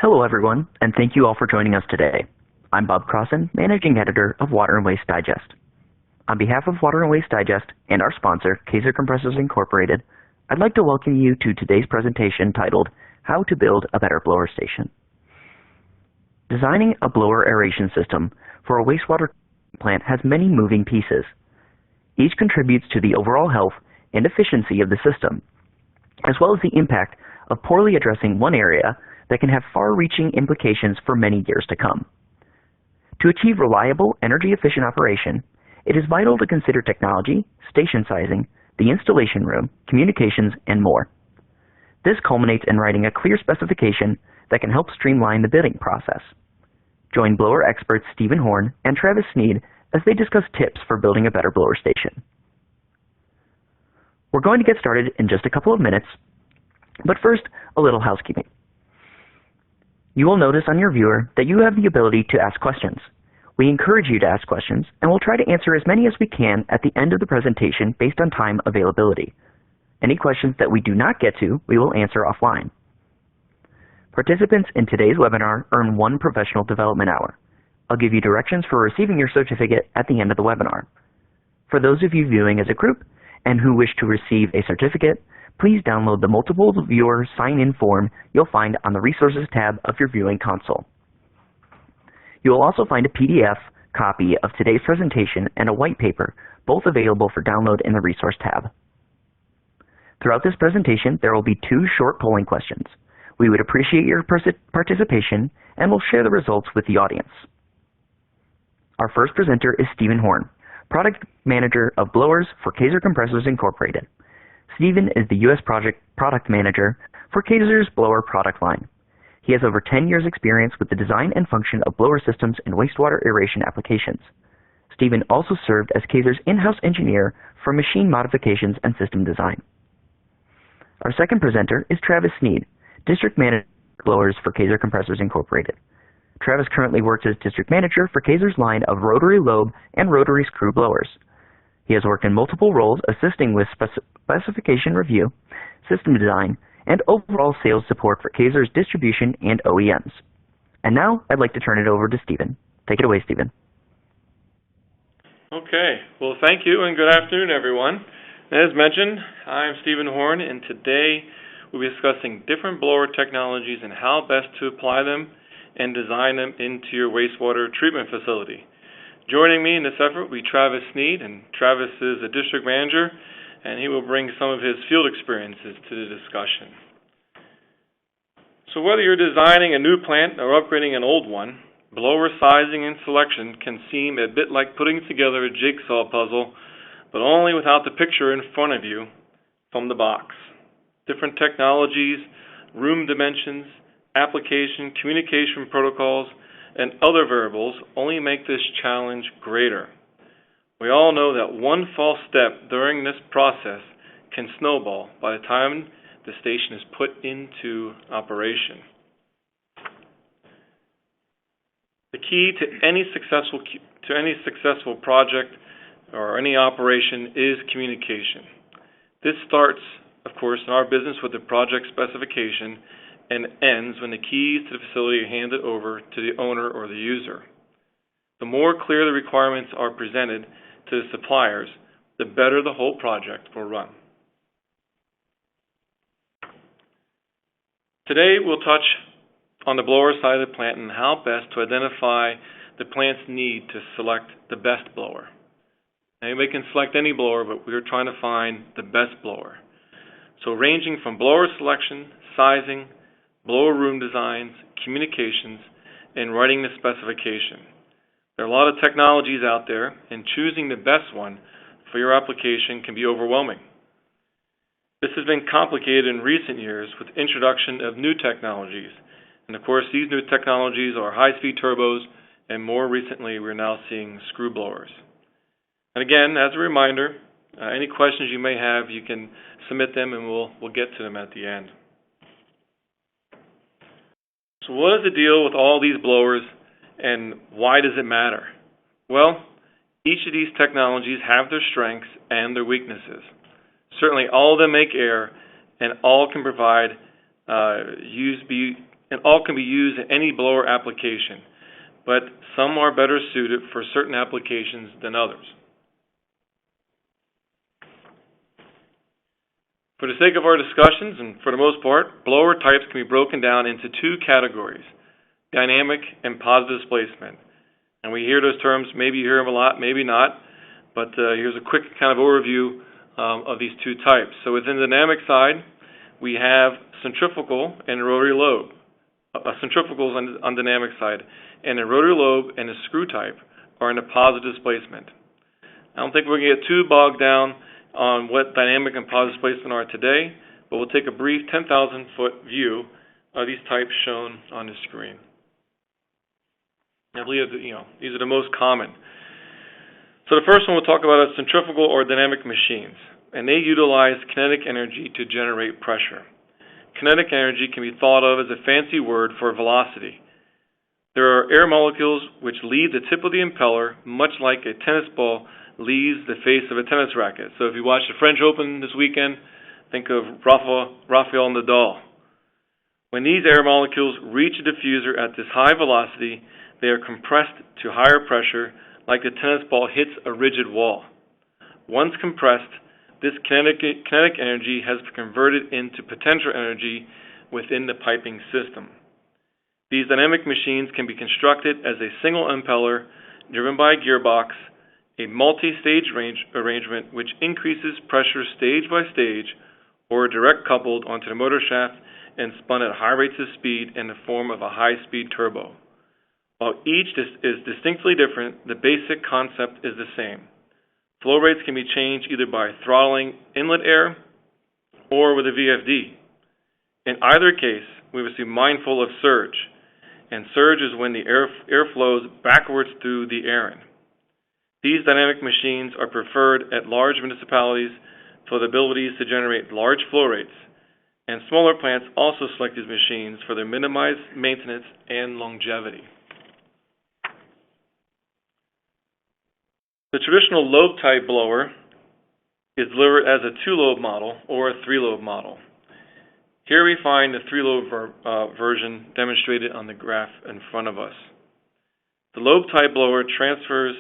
Hello everyone, and thank you all for joining us today. I'm Bob Crossan, Managing Editor of Water and Waste Digest. On behalf of Water and Waste Digest and our sponsor, Kaeser Compressors Incorporated, I'd like to welcome you to today's presentation titled, How to Build a Better Blower Station. Designing a blower aeration system for a wastewater plant has many moving pieces. Each contributes to the overall health and efficiency of the system, as well as the impact of poorly addressing one area that can have far-reaching implications for many years to come. To achieve reliable, energy-efficient operation, it is vital to consider technology, station sizing, the installation room, communications, and more. This culminates in writing a clear specification that can help streamline the bidding process. Join blower experts Stephen Horne and Travis Snead as they discuss tips for building a better blower station. We're going to get started in just a couple of minutes, but first, a little housekeeping. You will notice on your viewer that you have the ability to ask questions. We encourage you to ask questions, and we'll try to answer as many as we can at the end of the presentation based on time availability. Any questions that we do not get to, we will answer offline. Participants in today's webinar earn 1 professional development hour. I'll give you directions for receiving your certificate at the end of the webinar. For those of you viewing as a group and who wish to receive a certificate, please download the multiple viewer sign-in form you'll find on the Resources tab of your viewing console. You will also find a PDF copy of today's presentation and a white paper, both available for download in the Resource tab. Throughout this presentation, there will be 2 short polling questions. We would appreciate your participation, and we'll share the results with the audience. Our first presenter is Stephen Horne, Product Manager of Blowers for Kaeser Compressors Incorporated. Stephen is the U.S. Product Manager for Kaeser's blower product line. He has over 10 years' experience with the design and function of blower systems and wastewater aeration applications. Stephen also served as Kaeser's in-house engineer for machine modifications and system design. Our second presenter is Travis Snead, District Manager of Blowers for Kaeser Compressors Incorporated. Travis currently works as District Manager for Kaeser's line of rotary lobe and rotary screw blowers. He has worked in multiple roles assisting with specification review, system design, and overall sales support for Kaeser's distribution and OEMs. And now I'd like to turn it over to Stephen. Take it away, Stephen. Okay, well thank you and good afternoon everyone. As mentioned, I'm Stephen Horne, and today we'll be discussing different blower technologies and how best to apply them and design them into your wastewater treatment facility. Joining me in this effort will be Travis Snead, and Travis is a district manager, and he will bring some of his field experiences to the discussion. So whether you're designing a new plant or upgrading an old one, blower sizing and selection can seem a bit like putting together a jigsaw puzzle, but only without the picture in front of you from the box. Different technologies, room dimensions, application, communication protocols, and other variables only make this challenge greater. We all know that one false step during this process can snowball by the time the station is put into operation. The key to any successful project or any operation is communication. This starts, of course, in our business with the project specification and ends when the keys to the facility are handed over to the owner or the user. The more clear the requirements are presented to the suppliers, the better the whole project will run. Today we'll touch on the blower side of the plant and how best to identify the plant's need to select the best blower. Anybody can select any blower, but we're trying to find the best blower. So ranging from blower selection, sizing, blower room designs, communications, and writing the specification. There are a lot of technologies out there, and choosing the best one for your application can be overwhelming. This has been complicated in recent years with the introduction of new technologies. And of course, these new technologies are high-speed turbos, and more recently, we're now seeing screw blowers. And again, as a reminder, any questions you may have, you can submit them and we'll get to them at the end. So what is the deal with all these blowers and why does it matter? Well, each of these technologies have their strengths and their weaknesses. Certainly all of them make air and all can provide be and all can be used in any blower application, but some are better suited for certain applications than others. For the sake of our discussions, and for the most part, blower types can be broken down into two categories, dynamic and positive displacement. And we hear those terms, maybe you hear them a lot, maybe not, but here's a quick kind of overview of these two types. So within the dynamic side, we have centrifugal and rotary lobe. Centrifugals on the dynamic side, and a rotary lobe and a screw type are in a positive displacement. I don't think we're going to get too bogged down on what dynamic and positive displacement are today, but we'll take a brief 10,000-foot view of these types shown on the screen. I believe that, these are the most common. So the first one we'll talk about is centrifugal or dynamic machines, and they utilize kinetic energy to generate pressure. Kinetic energy can be thought of as a fancy word for velocity. There are air molecules which leave the tip of the impeller, much like a tennis ball leaves the face of a tennis racket. So if you watch the French Open this weekend, think of Rafael Nadal. When these air molecules reach a diffuser at this high velocity, they are compressed to higher pressure, like a tennis ball hits a rigid wall. Once compressed, this kinetic energy has been converted into potential energy within the piping system. These dynamic machines can be constructed as a single impeller driven by a gearbox, a multi-stage arrangement which increases pressure stage by stage, or direct coupled onto the motor shaft and spun at high rates of speed in the form of a high-speed turbo. While each is distinctly different, the basic concept is the same. Flow rates can be changed either by throttling inlet air or with a VFD. In either case, we must be mindful of surge, and surge is when the air flows backwards through the airing. These dynamic machines are preferred at large municipalities for the abilities to generate large flow rates, and smaller plants also select these machines for their minimized maintenance and longevity. The traditional Lobe Type blower is delivered as a 2-lobe model or a 3-lobe model. Here we find the 3-lobe version demonstrated on the graph in front of us. The Lobe Type blower transfers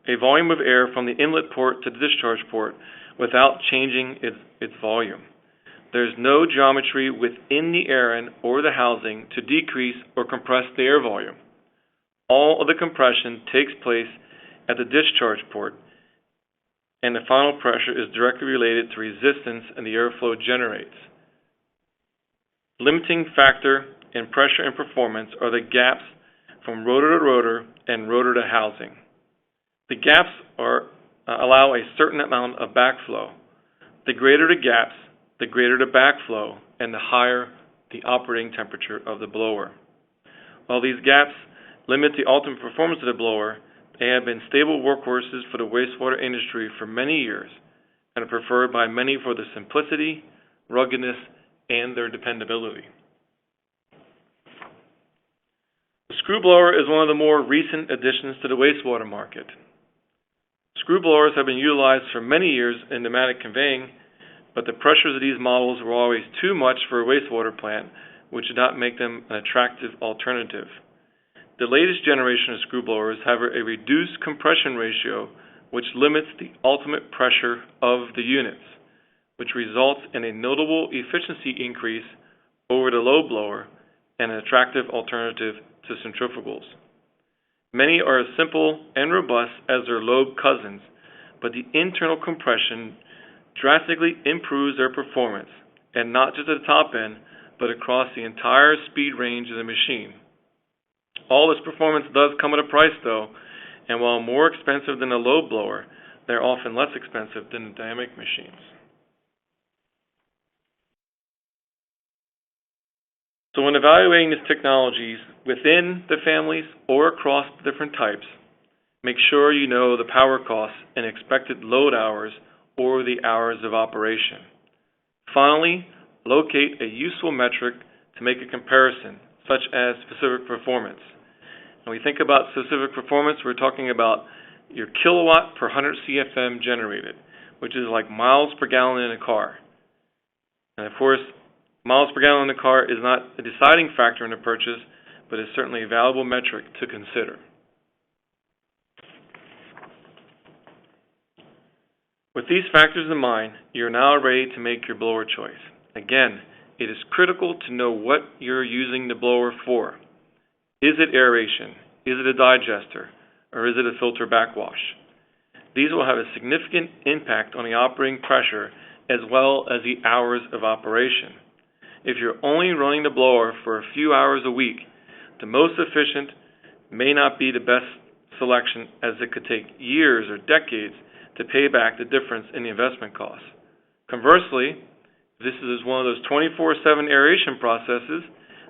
a volume of air from the inlet port to the discharge port without changing its volume. There is no geometry within the airing or the housing to decrease or compress the air volume. All of the compression takes place at the discharge port, and the final pressure is directly related to resistance and the airflow generates. Limiting factor in pressure and performance are the gaps from rotor to rotor and rotor to housing. The gaps allow a certain amount of backflow. The greater the gaps, the greater the backflow, and the higher the operating temperature of the blower. While these gaps limit the ultimate performance of the blower, they have been stable workhorses for the wastewater industry for many years and are preferred by many for their simplicity, ruggedness, and their dependability. The screw blower is one of the more recent additions to the wastewater market. Screw blowers have been utilized for many years in pneumatic conveying, but the pressures of these models were always too much for a wastewater plant, which did not make them an attractive alternative. The latest generation of screw blowers have a reduced compression ratio, which limits the ultimate pressure of the units, which results in a notable efficiency increase over the lobe blower and an attractive alternative to centrifugals. Many are as simple and robust as their lobe cousins, but the internal compression drastically improves their performance, and not just at the top end, but across the entire speed range of the machine. All this performance does come at a price, though, and while more expensive than a lobe blower, they're often less expensive than the dynamic machines. So when evaluating these technologies within the families or across different types, make sure you know the power costs and expected load hours or the hours of operation. Finally, locate a useful metric to make a comparison, such as specific performance. When we think about specific performance, we're talking about your kilowatt per 100 CFM generated, which is like miles per gallon in a car. And of course, Miles per gallon in the car is not a deciding factor in a purchase, but is certainly a valuable metric to consider. With these factors in mind, you are now ready to make your blower choice. Again, it is critical to know what you're using the blower for. Is it aeration? Is it a digester? Or is it a filter backwash? These will have a significant impact on the operating pressure as well as the hours of operation. If you're only running the blower for a few hours a week, the most efficient may not be the best selection, as it could take years or decades to pay back the difference in the investment costs. Conversely, if this is one of those 24/7 aeration processes,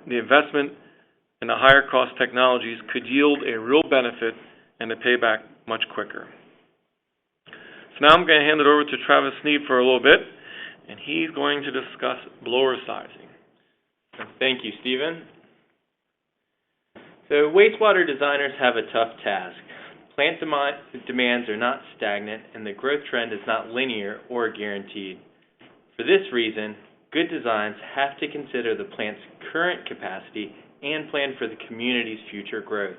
the investment in the higher cost technologies could yield a real benefit and a payback much quicker. So now I'm going to hand it over to Travis Snead for a little bit, and he's going to discuss blower sizing. Thank you, Stephen. So wastewater designers have a tough task. Plant demands are not stagnant, and the growth trend is not linear or guaranteed. For this reason, good designs have to consider the plant's current capacity and plan for the community's future growth.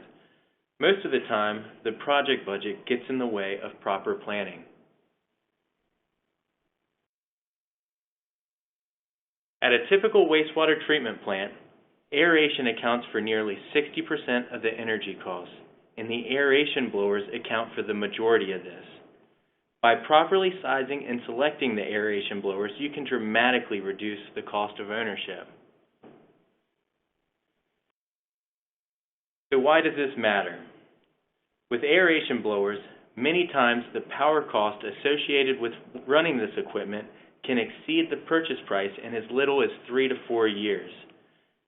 Most of the time, the project budget gets in the way of proper planning. At a typical wastewater treatment plant, aeration accounts for nearly 60% of the energy costs, and the aeration blowers account for the majority of this. By properly sizing and selecting the aeration blowers, you can dramatically reduce the cost of ownership. So why does this matter? With aeration blowers, many times the power cost associated with running this equipment can exceed the purchase price in as little as 3 to 4 years.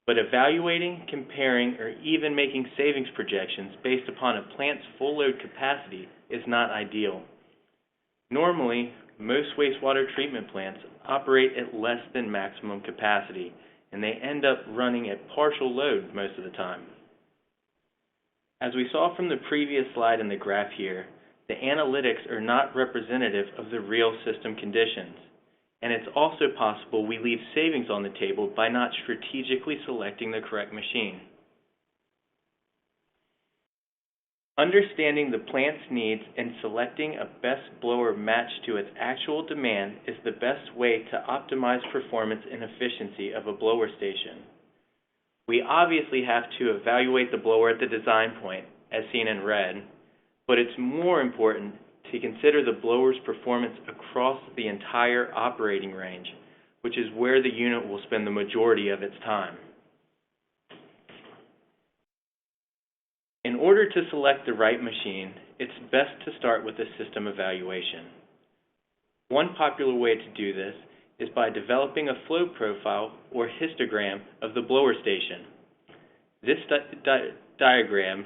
But evaluating, comparing, or even making savings projections based upon a plant's full load capacity is not ideal. Normally, most wastewater treatment plants operate at less than maximum capacity, and they end up running at partial load most of the time. As we saw from the previous slide in the graph here, the analytics are not representative of the real system conditions. And it's also possible we leave savings on the table by not strategically selecting the correct machine. Understanding the plant's needs and selecting a best blower matched to its actual demand is the best way to optimize performance and efficiency of a blower station. We obviously have to evaluate the blower at the design point, as seen in red, but it's more important to consider the blower's performance across the entire operating range, which is where the unit will spend the majority of its time. In order to select the right machine, it's best to start with a system evaluation. One popular way to do this is by developing a flow profile or histogram of the blower station. This diagram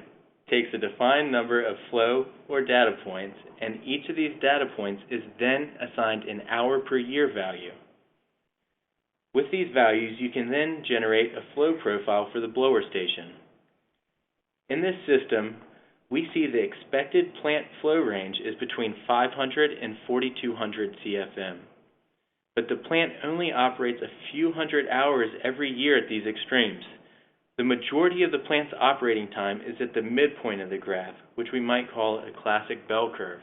takes a defined number of flow or data points, and each of these data points is then assigned an hour per year value. With these values, you can then generate a flow profile for the blower station. In this system, we see the expected plant flow range is between 500 and 4,200 CFM. But the plant only operates a few hundred hours every year at these extremes. The majority of the plant's operating time is at the midpoint of the graph, which we might call a classic bell curve.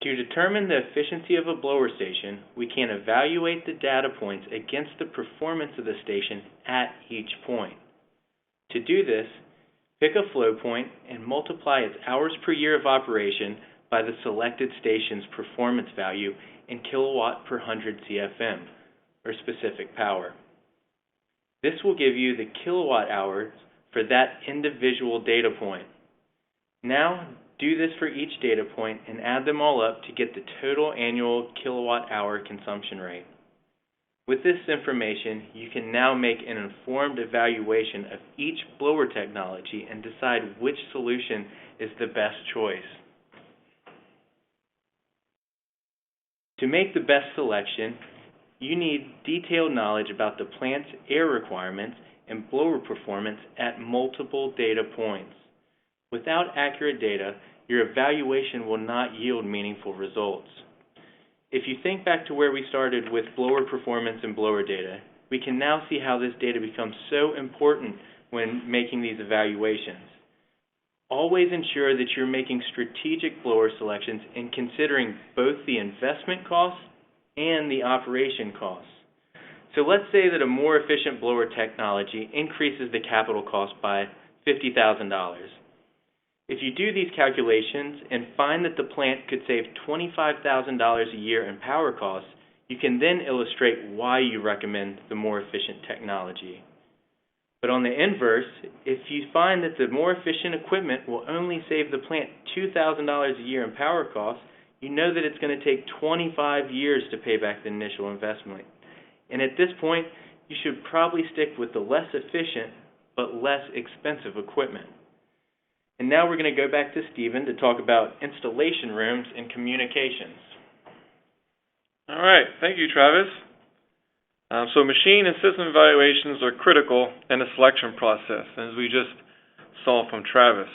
To determine the efficiency of a blower station, we can evaluate the data points against the performance of the station at each point. To do this, pick a flow point and multiply its hours per year of operation by the selected station's performance value in kilowatt per 100 CFM, or specific power. This will give you the kilowatt hours for that individual data point. Now, do this for each data point and add them all up to get the total annual kilowatt hour consumption rate. With this information, you can now make an informed evaluation of each blower technology and decide which solution is the best choice. To make the best selection, you need detailed knowledge about the plant's air requirements and blower performance at multiple data points. Without accurate data, your evaluation will not yield meaningful results. If you think back to where we started with blower performance and blower data, we can now see how this data becomes so important when making these evaluations. Always ensure that you're making strategic blower selections and considering both the investment costs and the operation costs. So let's say that a more efficient blower technology increases the capital cost by $50,000. If you do these calculations and find that the plant could save $25,000 a year in power costs, you can then illustrate why you recommend the more efficient technology. But on the inverse, if you find that the more efficient equipment will only save the plant $2,000 a year in power costs, you know that it's going to take 25 years to pay back the initial investment. And at this point, you should probably stick with the less efficient but less expensive equipment. And now we're going to go back to Stephen to talk about installation rooms and communications. All right, thank you, Travis. So machine and system evaluations are critical in the selection process, as we just saw from Travis.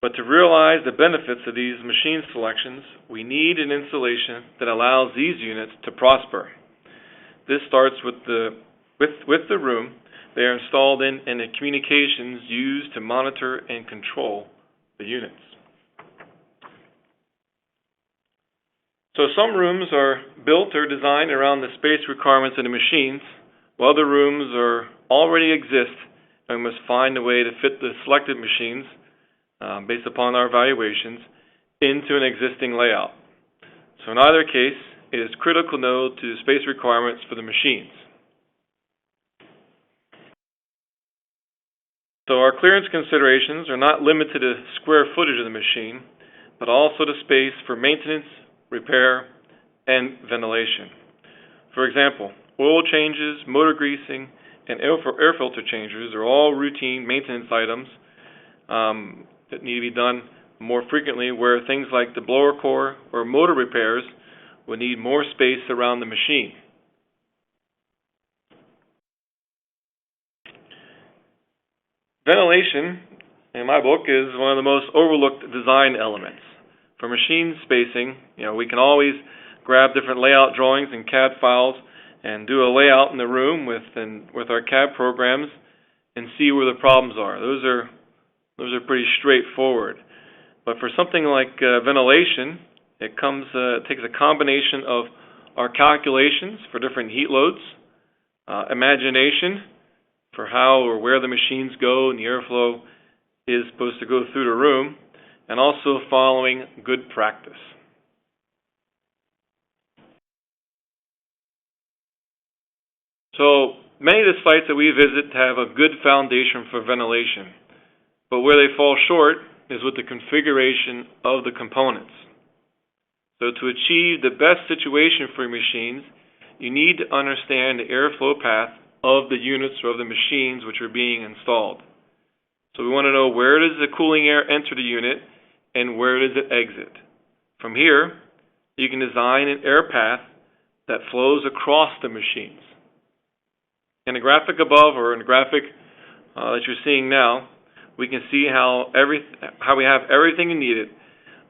But to realize the benefits of these machine selections, we need an installation that allows these units to prosper. This starts with the room. They are installed in and the communications used to monitor and control the units. So some rooms are built or designed around the space requirements of the machines, while other rooms already exist, and we must find a way to fit the selected machines, based upon our evaluations, into an existing layout. So in either case, it is critical to know the space requirements for the machines. So our clearance considerations are not limited to square footage of the machine, but also the space for maintenance, repair, and ventilation. For example, oil changes, motor greasing, and air filter changes are all routine maintenance items that need to be done more frequently, where things like the blower core or motor repairs would need more space around the machine. Ventilation, in my book, is one of the most overlooked design elements. For machine spacing, we can always grab different layout drawings and CAD files and do a layout in the room with our CAD programs and see where the problems are. Those are pretty straightforward. But for something like ventilation, it takes a combination of our calculations for different heat loads, imagination for how or where the machines go and the airflow is supposed to go through the room, and also following good practice. So many of the sites that we visit have a good foundation for ventilation, but where they fall short is with the configuration of the components. So to achieve the best situation for your machines, you need to understand the airflow path of the units or of the machines which are being installed. So we want to know, where does the cooling air enter the unit and where does it exit? From here, you can design an air path that flows across the machines. In the graphic above, or in the graphic that you're seeing now, we can see how we have everything needed,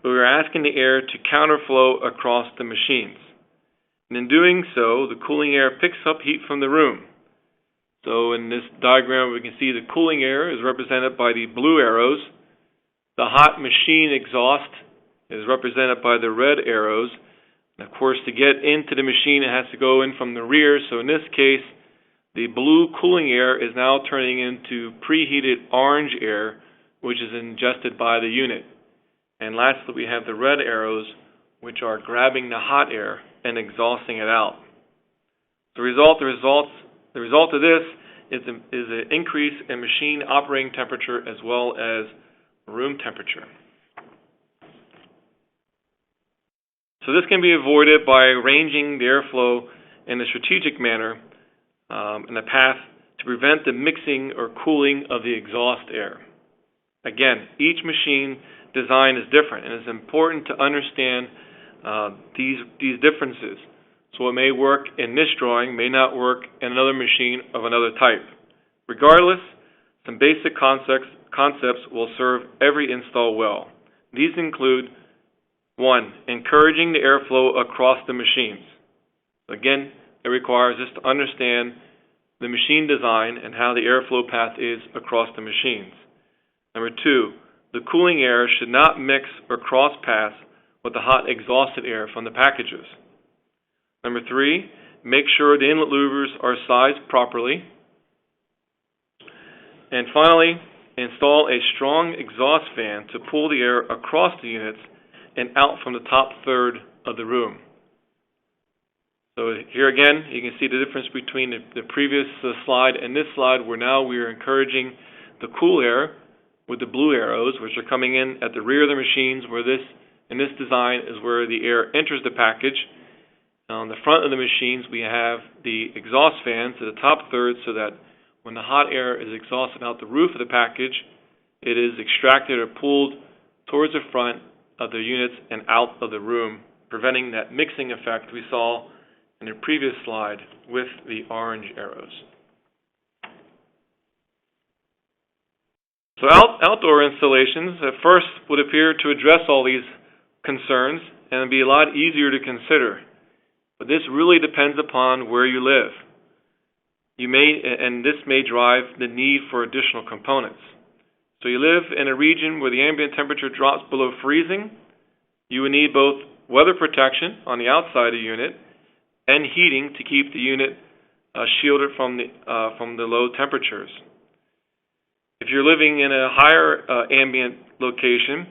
but we're asking the air to counterflow across the machines. And in doing so, the cooling air picks up heat from the room. So in this diagram, we can see the cooling air is represented by the blue arrows. The hot machine exhaust is represented by the red arrows. And of course, to get into the machine, it has to go in from the rear. So in this case, the blue cooling air is now turning into preheated orange air, which is ingested by the unit. And lastly, we have the red arrows, which are grabbing the hot air and exhausting it out. The result of this is an increase in machine operating temperature as well as room temperature. So this can be avoided by arranging the airflow in a strategic manner in a path to prevent the mixing or cooling of the exhaust air. Again, each machine design is different, and it's important to understand these differences. So what may work in this drawing may not work in another machine of another type. Regardless, some basic concepts will serve every install well. These include 1, encouraging the airflow across the machines. Again, it requires us to understand the machine design and how the airflow path is across the machines. Number 2, the cooling air should not mix or cross paths with the hot exhausted air from the packages. Number 3, make sure the inlet louvers are sized properly. And finally, install a strong exhaust fan to pull the air across the units and out from the top third of the room. So here again, you can see the difference between the previous slide and this slide, where now we are encouraging the cool air with the blue arrows, which are coming in at the rear of the machines, where in this design is where the air enters the package. On the front of the machines, we have the exhaust fan to the top third, so that when the hot air is exhausted out the roof of the package, it is extracted or pulled towards the front of the units and out of the room, preventing that mixing effect we saw in the previous slide with the orange arrows. So outdoor installations at first would appear to address all these concerns and be a lot easier to consider. But this really depends upon where you live. And this may drive the need for additional components. So you live in a region where the ambient temperature drops below freezing, you would need both weather protection on the outside of the unit and heating to keep the unit shielded from the low temperatures. If you're living in a higher ambient location,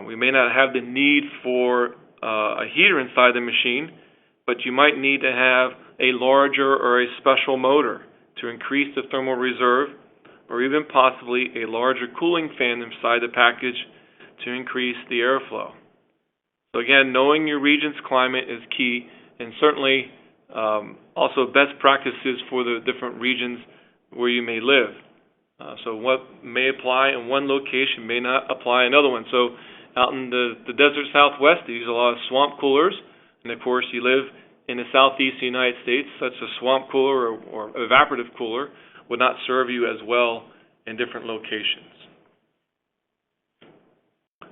we may not have the need for a heater inside the machine, but you might need to have a larger or a special motor to increase the thermal reserve, or even possibly a larger cooling fan inside the package to increase the airflow. So again, knowing your region's climate is key, and certainly also best practices for the different regions where you may live. So what may apply in one location may not apply in another one. So out in the desert Southwest, they use a lot of swamp coolers, and of course you live in the southeast United States, such a swamp cooler or evaporative cooler would not serve you as well in different locations.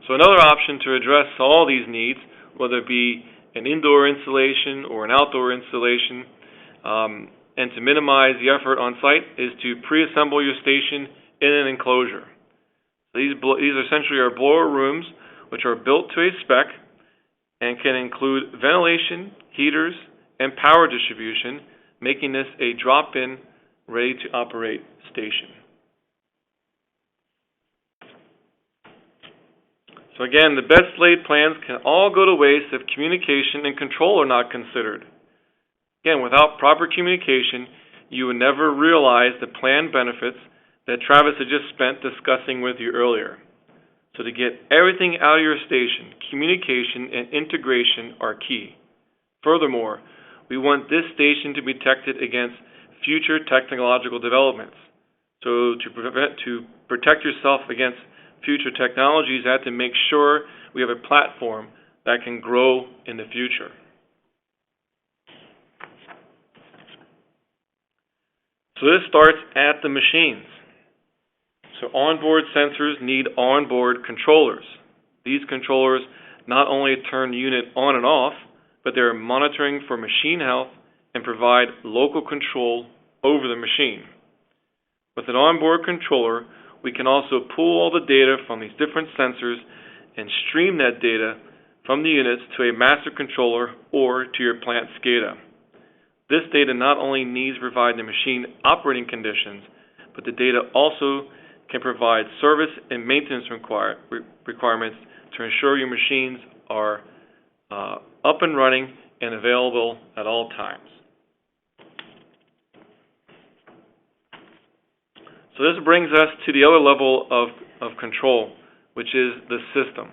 So another option to address all these needs, whether it be an indoor installation or an outdoor installation, and to minimize the effort on site, is to pre-assemble your station in an enclosure. These essentially are blower rooms which are built to a spec and can include ventilation, heaters, and power distribution, making this a drop-in, ready-to-operate station. So again, the best laid plans can all go to waste if communication and control are not considered. Again, without proper communication, you would never realize the planned benefits that Travis had just spent discussing with you earlier. So to get everything out of your station, communication and integration are key. Furthermore, we want this station to be protected against future technological developments. So to protect yourself against future technologies, you have to make sure we have a platform that can grow in the future. So this starts at the machines. So onboard sensors need onboard controllers. These controllers not only turn the unit on and off, but they're monitoring for machine health and provide local control over the machine. With an onboard controller, we can also pull all the data from these different sensors and stream that data from the units to a master controller or to your plant SCADA. This data not only needs to provide the machine operating conditions, but the data also can provide service and maintenance requirements to ensure your machines are up and running and available at all times. So this brings us to the other level of control, which is the system.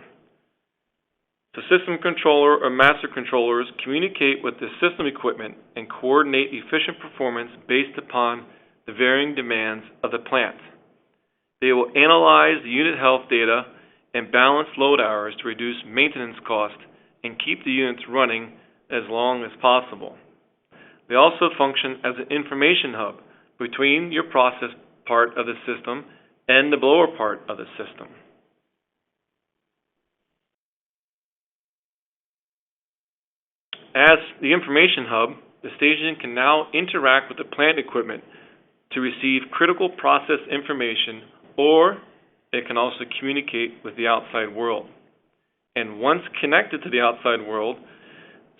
The system controller or master controllers communicate with the system equipment and coordinate efficient performance based upon the varying demands of the plant. They will analyze the unit health data and balance load hours to reduce maintenance costs and keep the units running as long as possible. They also function as an information hub between your process part of the system and the blower part of the system. As the information hub, the station can now interact with the plant equipment to receive critical process information, or it can also communicate with the outside world. And once connected to the outside world,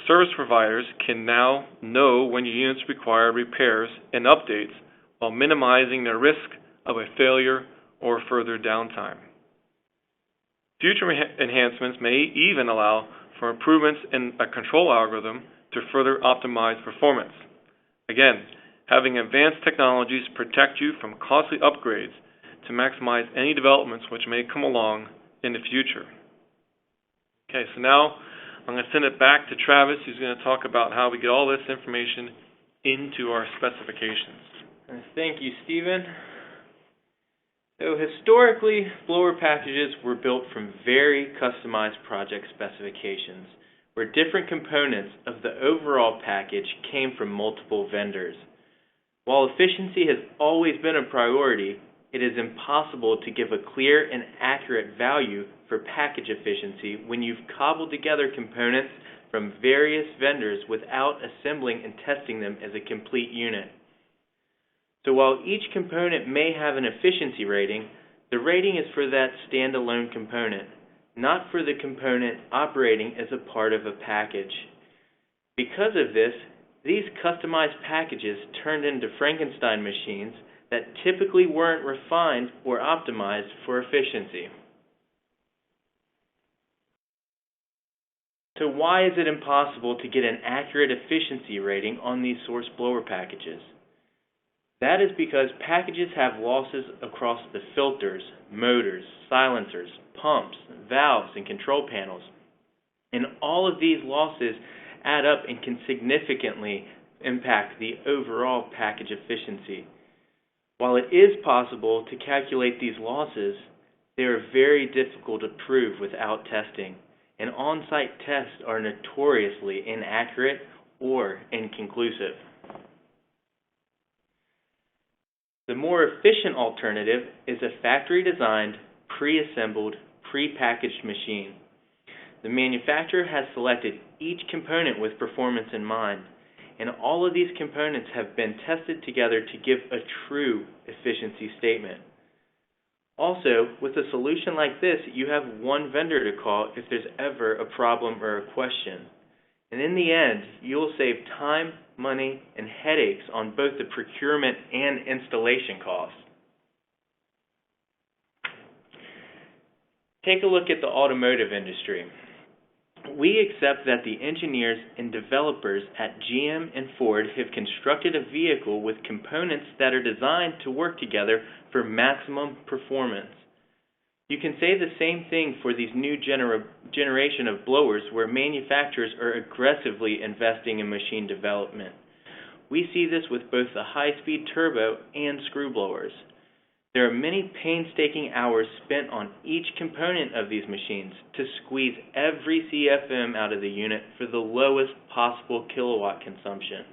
service providers can now know when your units require repairs and updates while minimizing their risk of a failure or further downtime. Future enhancements may even allow for improvements in a control algorithm to further optimize performance. Again, having advanced technologies protect you from costly upgrades to maximize any developments which may come along in the future. Okay, so now I'm going to send it back to Travis, who's going to talk about how we get all this information into our specifications. Thank you, Stephen. So historically, blower packages were built from very customized project specifications, where different components of the overall package came from multiple vendors. While efficiency has always been a priority, it is impossible to give a clear and accurate value for package efficiency when you've cobbled together components from various vendors without assembling and testing them as a complete unit. So while each component may have an efficiency rating, the rating is for that standalone component, not for the component operating as a part of a package. Because of this, these customized packages turned into Frankenstein machines that typically weren't refined or optimized for efficiency. So why is it impossible to get an accurate efficiency rating on these source blower packages? That is because packages have losses across the filters, motors, silencers, pumps, valves, and control panels. And all of these losses add up and can significantly impact the overall package efficiency. While it is possible to calculate these losses, they are very difficult to prove without testing, and on-site tests are notoriously inaccurate or inconclusive. The more efficient alternative is a factory-designed, pre-assembled, pre-packaged machine. The manufacturer has selected each component with performance in mind, and all of these components have been tested together to give a true efficiency statement. Also, with a solution like this, you have one vendor to call if there's ever a problem or a question. And in the end, you'll save time, money, and headaches on both the procurement and installation costs. Take a look at the automotive industry. We accept that the engineers and developers at GM and Ford have constructed a vehicle with components that are designed to work together for maximum performance. You can say the same thing for these new generation of blowers where manufacturers are aggressively investing in machine development. We see this with both the high-speed turbo and screw blowers. There are many painstaking hours spent on each component of these machines to squeeze every CFM out of the unit for the lowest possible kilowatt consumption.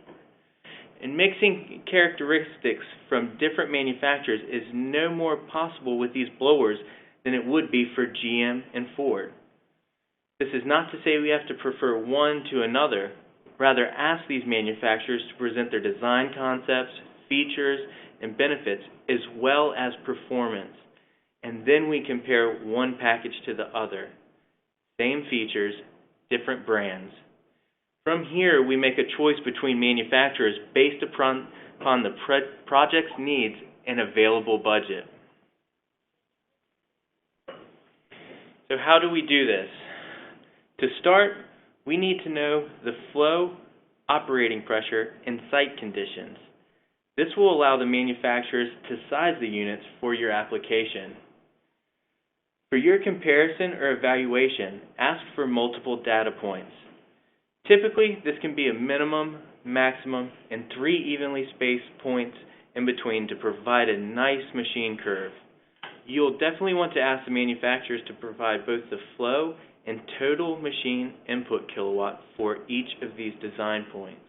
And mixing characteristics from different manufacturers is no more possible with these blowers than it would be for GM and Ford. This is not to say we have to prefer one to another. Rather, ask these manufacturers to present their design concepts, features, and benefits, as well as performance. And then we compare one package to the other. Same features, different brands. From here, we make a choice between manufacturers based upon the project's needs and available budget. So how do we do this? To start, we need to know the flow, operating pressure, and site conditions. This will allow the manufacturers to size the units for your application. For your comparison or evaluation, ask for multiple data points. Typically, this can be a minimum, maximum, and 3 evenly spaced points in between to provide a nice machine curve. You'll definitely want to ask the manufacturers to provide both the flow and total machine input kilowatt for each of these design points.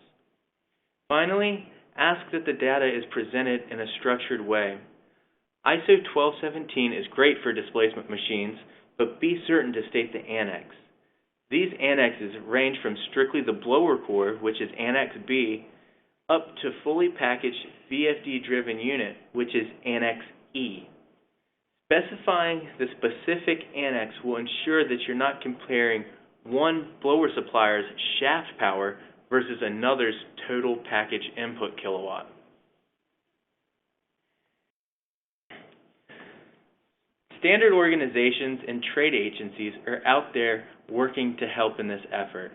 Finally, ask that the data is presented in a structured way. ISO 1217 is great for displacement machines, but be certain to state the annex. These annexes range from strictly the blower core, which is Annex B, up to fully packaged VFD-driven unit, which is Annex E. Specifying the specific annex will ensure that you're not comparing one blower supplier's shaft power versus another's total package input kilowatt. Standard organizations and trade agencies are out there working to help in this effort.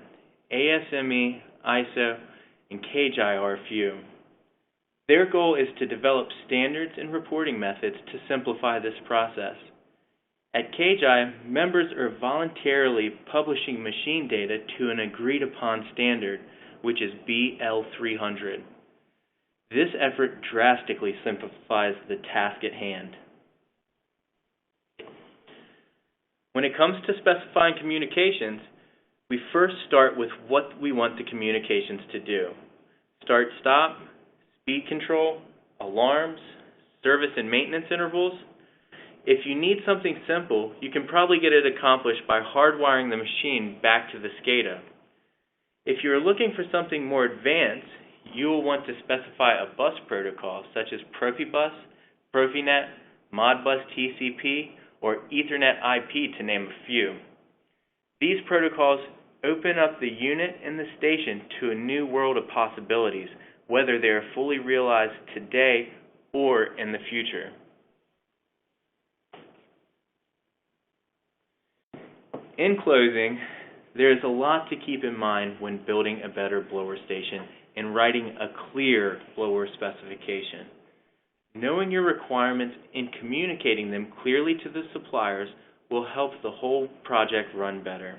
ASME, ISO, and KGI are a few. Their goal is to develop standards and reporting methods to simplify this process. At KGI, members are voluntarily publishing machine data to an agreed-upon standard, which is BL300. This effort drastically simplifies the task at hand. When it comes to specifying communications, we first start with what we want the communications to do. Start-stop, speed control, alarms, service and maintenance intervals. If you need something simple, you can probably get it accomplished by hardwiring the machine back to the SCADA. If you are looking for something more advanced, you will want to specify a bus protocol such as Profibus, Profinet, Modbus TCP, or Ethernet IP, to name a few. These protocols open up the unit and the station to a new world of possibilities, whether they are fully realized today or in the future. In closing, there is a lot to keep in mind when building a better blower station and writing a clear blower specification. Knowing your requirements and communicating them clearly to the suppliers will help the whole project run better.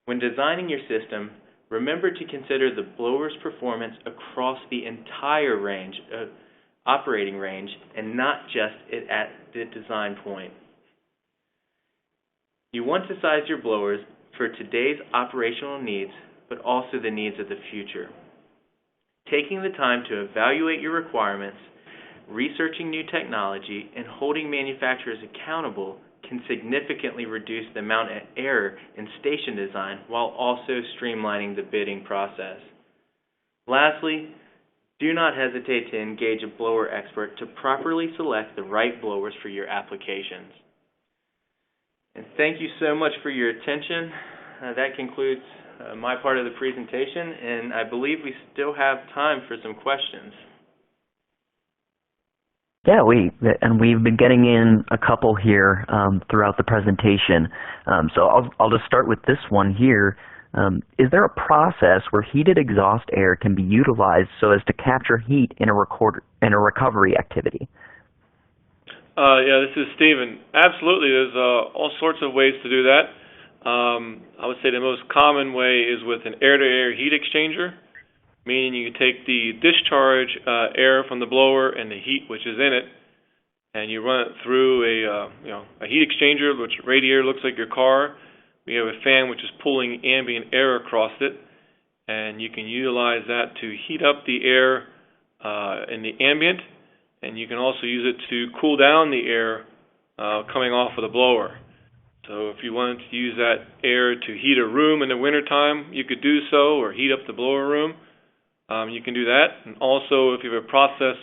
When designing your system, remember to consider the blower's performance across the entire operating range and not just at the design point. You want to size your blowers for today's operational needs, but also the needs of the future. Taking the time to evaluate your requirements, researching new technology, and holding manufacturers accountable can significantly reduce the amount of error in station design while also streamlining the bidding process. Lastly, do not hesitate to engage a blower expert to properly select the right blowers for your applications. And thank you so much for your attention. That concludes my part of the presentation, and I believe we still have time for some questions. Yeah, we've been getting in a couple here throughout the presentation. So I'll just start with this one here. Is there a process where heated exhaust air can be utilized so as to capture heat in a recovery activity? Yeah, this is Stephen. Absolutely, there's all sorts of ways to do that. I would say the most common way is with an air-to-air heat exchanger, meaning you take the discharge air from the blower and the heat which is in it, and you run it through a heat exchanger, which radiator looks like your car. We have a fan which is pulling ambient air across it, and you can utilize that to heat up the air in the ambient, and you can also use it to cool down the air coming off of the blower. So if you wanted to use that air to heat a room in the wintertime, you could do so, or heat up the blower room. You can do that. And also, if you have a process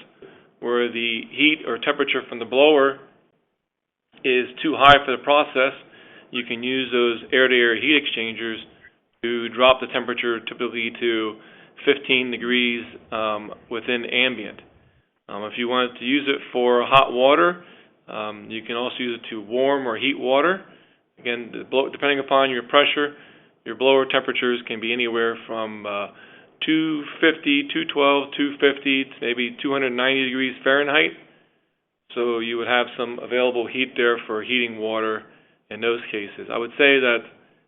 where the heat or temperature from the blower is too high for the process, you can use those air-to-air heat exchangers to drop the temperature typically to 15 degrees within ambient. If you wanted to use it for hot water, you can also use it to warm or heat water. Again, depending upon your pressure, your blower temperatures can be anywhere from 250, 212, 250 to maybe 290 degrees Fahrenheit. So you would have some available heat there for heating water in those cases. I would say that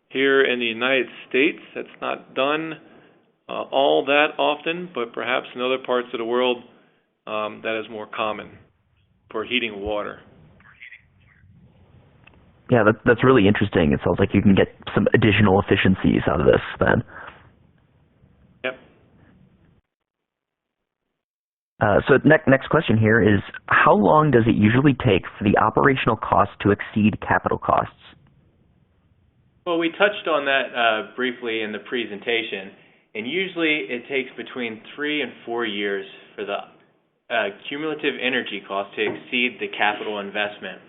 here in the United States, that's not done all that often, but perhaps in other parts of the world, that is more common for heating water. Yeah, that's really interesting. It sounds like you can get some additional efficiencies out of this then. Yep. So next question here is, how long does it usually take for the operational cost to exceed capital costs? Well, we touched on that briefly in the presentation, and usually it takes between 3 and 4 years for the cumulative energy cost to exceed the capital investment.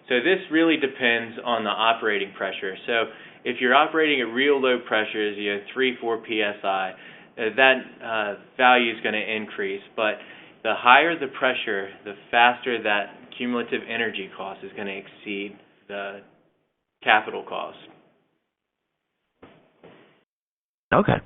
So this really depends on the operating pressure. So if you're operating at real low pressures, 3-4 psi, that value is going to increase. But the higher the pressure, the faster that cumulative energy cost is going to exceed the capital cost. Okay.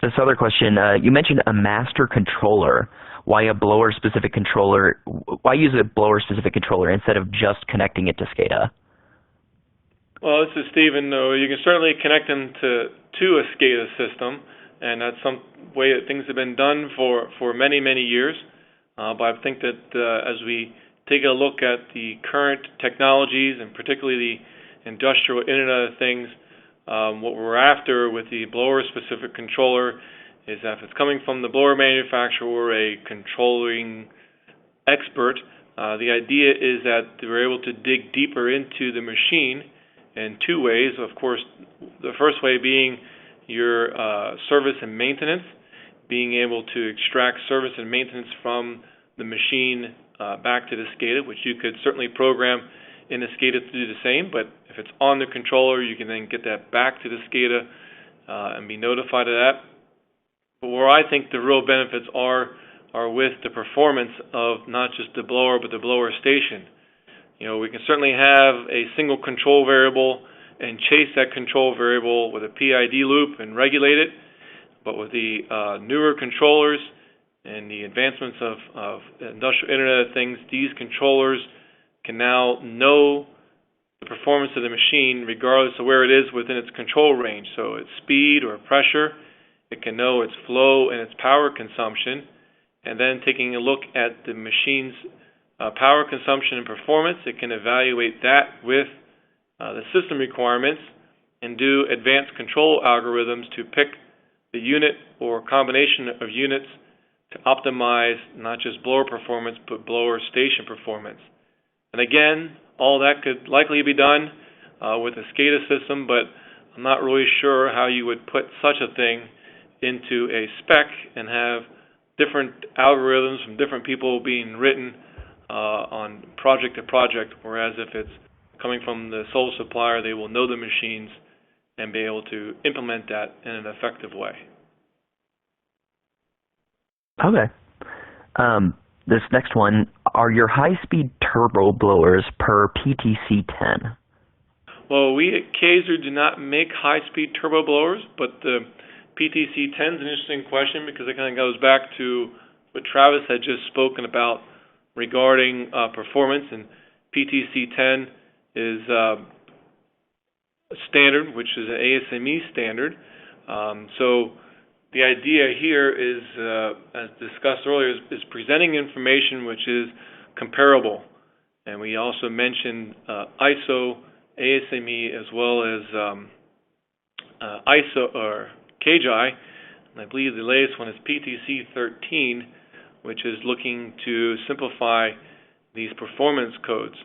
This other question, you mentioned a master controller. Why a blower-specific controller? Why use a blower-specific controller instead of just connecting it to SCADA? Well, this is Stephen. You can certainly connect them to a SCADA system, and that's some way that things have been done for many, many years. But I think that as we take a look at the current technologies, and particularly the industrial Internet of Things, what we're after with the blower-specific controller is that if it's coming from the blower manufacturer or a controlling expert, the idea is that we're able to dig deeper into the machine in two ways. Of course, the first way being your service and maintenance, being able to extract service and maintenance from the machine back to the SCADA, which you could certainly program in the SCADA to do the same, but if it's on the controller, you can then get that back to the SCADA and be notified of that. But where I think the real benefits are with the performance of not just the blower, but the blower station. We can certainly have a single control variable and chase that control variable with a PID loop and regulate it, but with the newer controllers and the advancements of industrial Internet of Things, these controllers can now know the performance of the machine regardless of where it is within its control range. So its speed or pressure, it can know its flow and its power consumption, and then taking a look at the machine's power consumption and performance, it can evaluate that with the system requirements and do advanced control algorithms to pick the unit or combination of units to optimize not just blower performance, but blower station performance. And again, all that could likely be done with a SCADA system, but I'm not really sure how you would put such a thing into a spec and have different algorithms from different people being written on project to project, whereas if it's coming from the sole supplier, they will know the machines and be able to implement that in an effective way. Okay. This next one, are your high-speed turbo blowers per PTC-10? Well, we at Kaeser do not make high-speed turbo blowers, but the PTC-10 is an interesting question because it kind of goes back to what Travis had just spoken about regarding performance, and PTC-10 is a standard, which is an ASME standard. So the idea here is, as discussed earlier, is presenting information which is comparable. And we also mentioned ISO, ASME, as well as ISO or KGI. And I believe the latest one is PTC-13, which is looking to simplify these performance codes.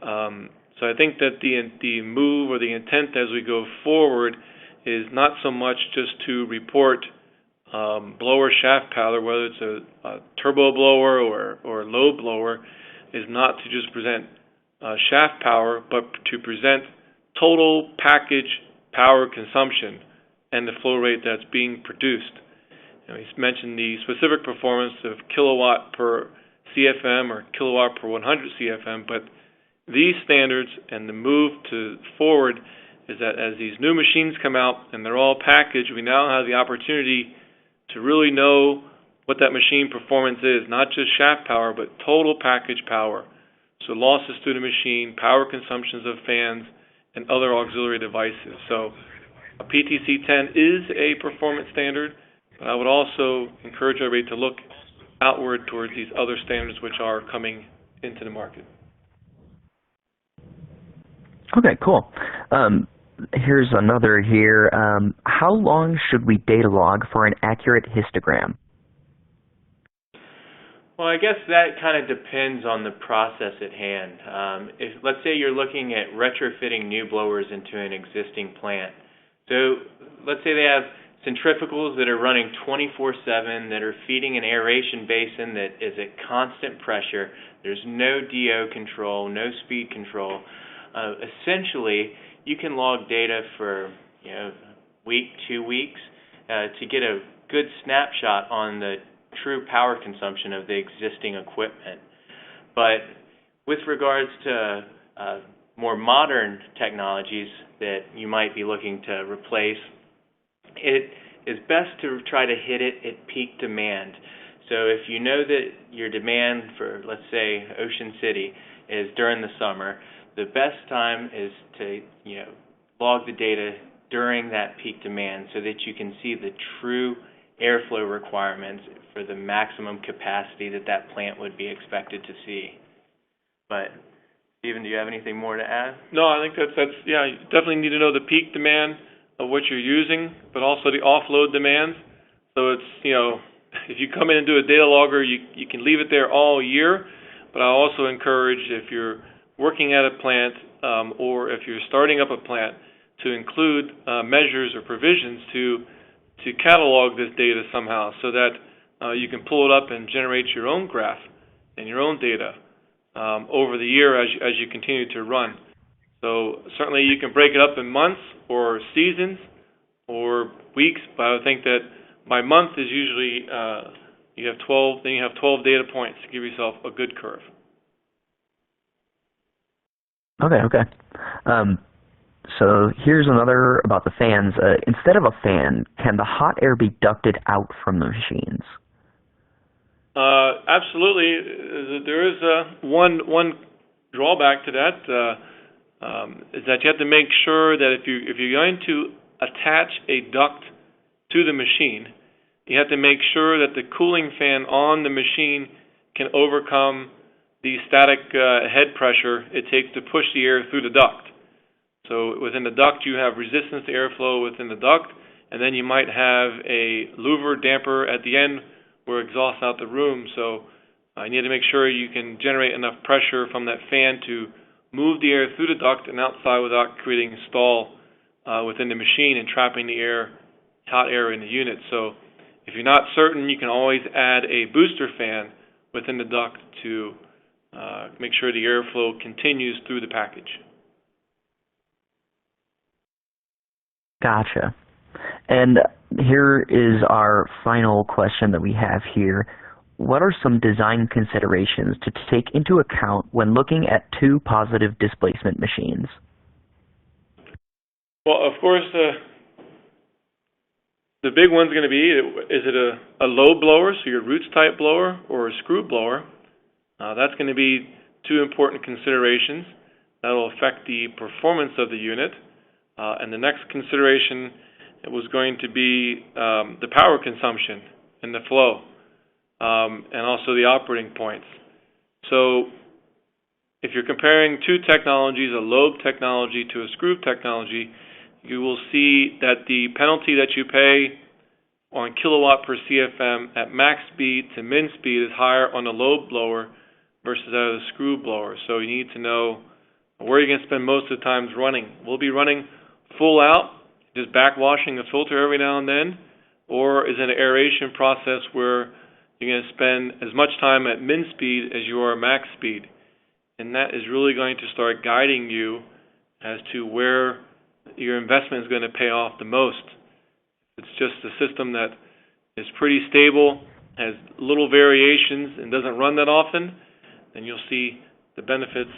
So I think that the move or the intent as we go forward is not so much just to report blower shaft power, whether it's a turbo blower or a low blower, is not to just present shaft power, but to present total package power consumption and the flow rate that's being produced. And he's mentioned the specific performance of kilowatt per CFM or kilowatt per 100 CFM, but these standards and the move forward is that as these new machines come out and they're all packaged, we now have the opportunity to really know what that machine performance is, not just shaft power, but total package power. So losses to the machine, power consumptions of fans, and other auxiliary devices. So a PTC-10 is a performance standard, but I would also encourage everybody to look outward towards these other standards which are coming into the market. Okay, cool. Here's another here. How long should we data log for an accurate histogram? Well, I guess that kind of depends on the process at hand. If, let's say you're looking at retrofitting new blowers into an existing plant. So let's say they have centrifugals that are running 24/7, that are feeding an aeration basin that is at constant pressure. There's no DO control, no speed control. Essentially, you can log data for a week, 2 weeks, to get a good snapshot on the true power consumption of the existing equipment. But with regards to more modern technologies that you might be looking to replace, it is best to try to hit it at peak demand. So if you know that your demand for, let's say, Ocean City is during the summer, the best time is to log the data during that peak demand so that you can see the true airflow requirements for the maximum capacity that that plant would be expected to see. But Stephen, do you have anything more to add? No, I think that's yeah, you definitely need to know the peak demand of what you're using, but also the offload demands. So it's, if you come in and do a data logger, you can leave it there all year, but I also encourage, if you're working at a plant or if you're starting up a plant, to include measures or provisions to catalog this data somehow so that you can pull it up and generate your own graph and your own data over the year as you continue to run. So certainly you can break it up in months or seasons or weeks, but I would think that by month is usually you have 12 data points to give yourself a good curve. Okay. So here's another about the fans. Instead of a fan, can the hot air be ducted out from the machines? Absolutely. There is one drawback to that, is that you have to make sure that if you're going to attach a duct to the machine, you have to make sure that the cooling fan on the machine can overcome the static head pressure it takes to push the air through the duct. So within the duct, you have resistance to airflow within the duct, and then you might have a louver damper at the end where it exhausts out the room. So you need to make sure you can generate enough pressure from that fan to move the air through the duct and outside without creating a stall within the machine and trapping the hot air in the unit. So if you're not certain, you can always add a booster fan within the duct to make sure the airflow continues through the package. Gotcha. And here is our final question that we have here. What are some design considerations to take into account when looking at two positive displacement machines? Well, of course, the big one's going to be, is it a lobe blower, so your roots type blower, or a screw blower? That's going to be two important considerations that will affect the performance of the unit. And the next consideration was going to be the power consumption and the flow, and also the operating points. So if you're comparing two technologies, a lobe technology to a screw technology, you will see that the penalty that you pay on kilowatt per CFM at max speed to min speed is higher on the lobe blower versus that of the screw blower. So you need to know where you're going to spend most of the times running. We'll be running full out, just backwashing a filter every now and then, or is it an aeration process where you're going to spend as much time at min speed as you are at max speed. And that is really going to start guiding you as to where your investment is going to pay off the most. It's just a system that is pretty stable, has little variations, and doesn't run that often, then you'll see the benefits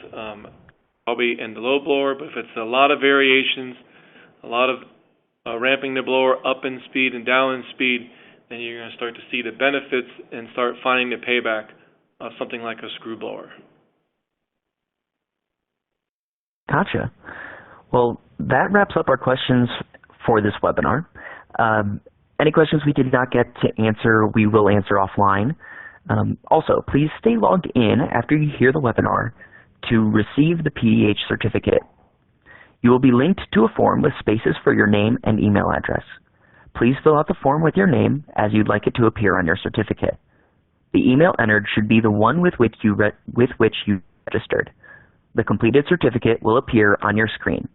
probably in the lobe blower. But if it's a lot of variations, a lot of ramping the blower up in speed and down in speed, then you're going to start to see the benefits and start finding the payback of something like a screw blower. Gotcha. Well, that wraps up our questions for this webinar. Any questions we did not get to answer, we will answer offline. Also, please stay logged in after you hear the webinar to receive the PDH certificate. You will be linked to a form with spaces for your name and email address. Please fill out the form with your name as you'd like it to appear on your certificate. The email entered should be the one with which you registered. The completed certificate will appear on your screen.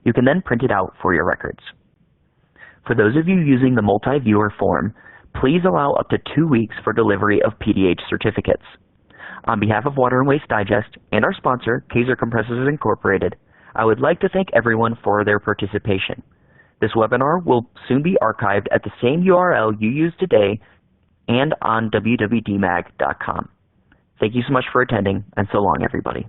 You can then print it out for your records. For those of you using the multi-viewer form, please allow up to 2 weeks for delivery of PDH certificates. On behalf of Water and Waste Digest and our sponsor, Kaeser Compressors Incorporated, I would like to thank everyone for their participation. This webinar will soon be archived at the same URL you used today and on www.dmag.com. Thank you so much for attending, and so long, everybody.